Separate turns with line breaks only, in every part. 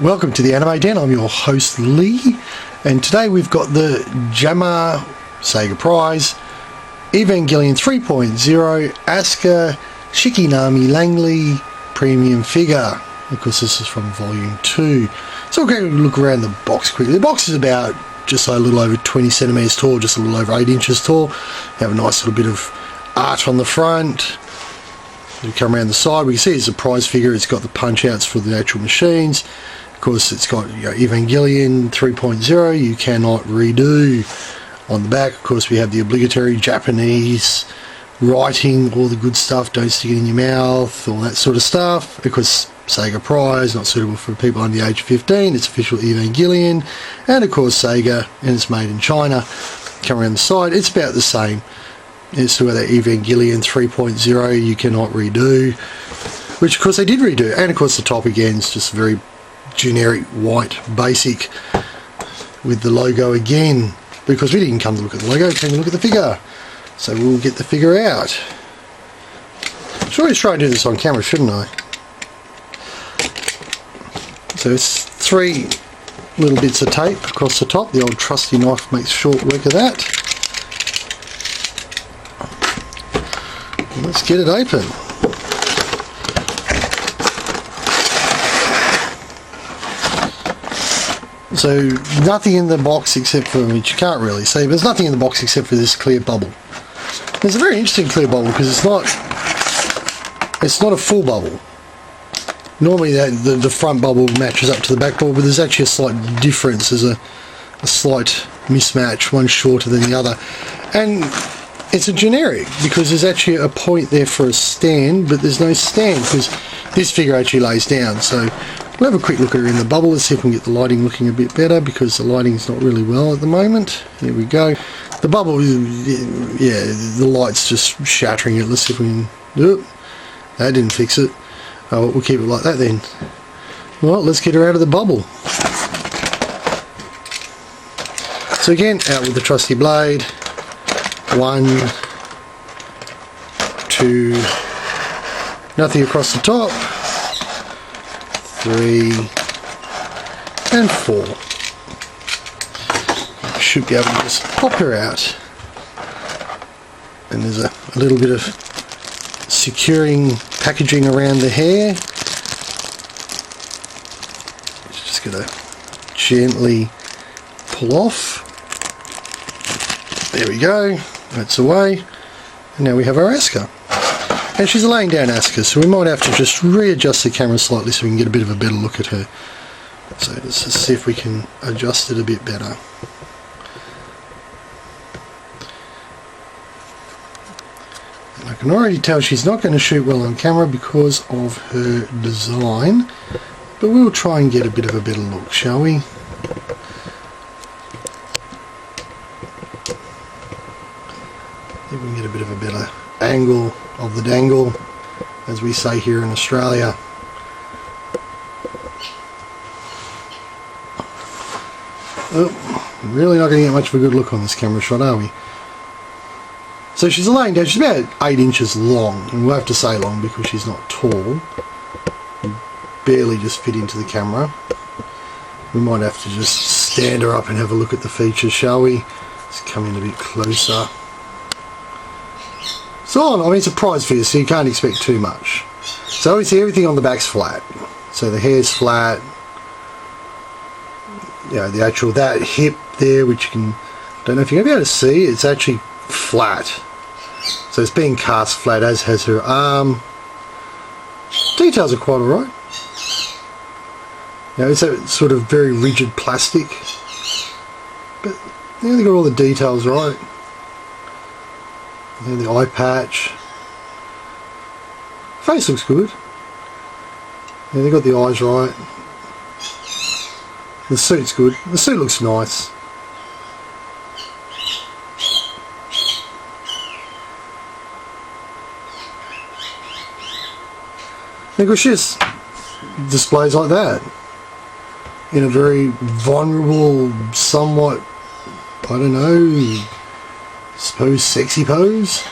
Welcome to the Anime Den. I'm your host Lee, and today we've got the JAMA Sega Prize Evangelion 3.0 Asuka Shikinami Langely Premium Figure. Of course, this is from Volume 2. So we're going to look around the box quickly. The box is about just a little over 20 centimeters tall, just a little over 8 inches tall. You have a nice little bit of art on the front. You come around the side, we can see it's a prize figure. It's got the punch outs for the actual machines. Of course, it's got Evangelion 3.0, you cannot redo. On the back, of course, we have the obligatory Japanese writing, all the good stuff, don't stick it in your mouth, all that sort of stuff. Of course, Sega Prize, not suitable for people under the age of 15. It's official Evangelion. And of course, Sega, and it's made in China. Come around the side, it's about the same. It's still got that Evangelion 3.0, you cannot redo. Which, of course, they did redo. And of course, the top again is just very generic white basic with the logo again, because we didn't come to look at the logo, we came to look at the figure. So we'll get the figure out. I should always try and do this on camera, shouldn't I? So it's 3 little bits of tape across the top. The old trusty knife makes short work of that. Let's get it open. So nothing in the box except for, which you can't really see, but there's nothing in the box except for this clear bubble. It's a very interesting clear bubble because it's not a full bubble. Normally the front bubble matches up to the back bubble, but there's actually a slight difference. There's a slight mismatch, one shorter than the other. And it's a generic because there's actually a point there for a stand, but there's no stand because this figure actually lays down. So we'll have a quick look at her in the bubble. Let's see if we can get the lighting looking a bit better because the lighting's not really well at the moment. Here we go. The bubble, yeah, the light's just shattering it. Let's see if we can do it. That didn't fix it. Oh, we'll keep it like that then. Well, let's get her out of the bubble. So again, out with the trusty blade. 1, 2, nothing across the top. 3 and 4. Should be able to just pop her out. And there's a little bit of securing packaging around the hair. Just going to gently pull off. There we go. That's away. And now we have our Asuka. And she's laying down Asuka, so we might have to just readjust the camera slightly so we can get a bit of a better look at her. So let's just see if we can adjust it a bit better. And I can already tell she's not going to shoot well on camera because of her design, but we'll try and get a bit of a better look, shall we? See if we can get a bit of a better angle of the dangle, as we say here in Australia. Oh, really not going to get much of a good look on this camera shot, are we? So she's laying down, she's about 8 inches long, and we'll have to say long because she's not tall. Barely just fit into the camera. We might have to just stand her up and have a look at the features, shall we? Let's come in a bit closer. So, I mean, it's a prize figure, so you can't expect too much. So obviously everything on the back's flat. So the hair's flat. You know, the actual, that hip there, which you can, don't know if you're going to be able to see, it's actually flat. So it's being cast flat, as has her arm. Details are quite alright. You know, it's a sort of very rigid plastic. But, you know, they've got all the details right. And the eye patch. Face looks good. Yeah, they got the eyes right. The suit's good. The suit looks nice. Because she just displays like that. In a very vulnerable, somewhat, I don't know, suppose sexy pose.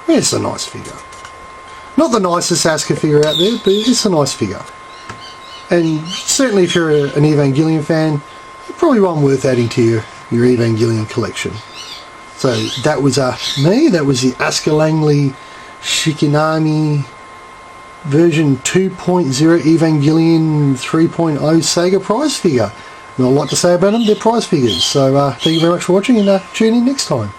It's a nice figure. Not the nicest Asuka figure out there, but it's a nice figure. and certainly if you're an Evangelion fan, probably one worth adding to your Evangelion collection. So that was me. That was the Asuka Langely Shikinami version 2.0 Evangelion 3.0 Sega prize figure. Not a lot to say about them, they're prize figures. So thank you very much for watching, and tune in next time.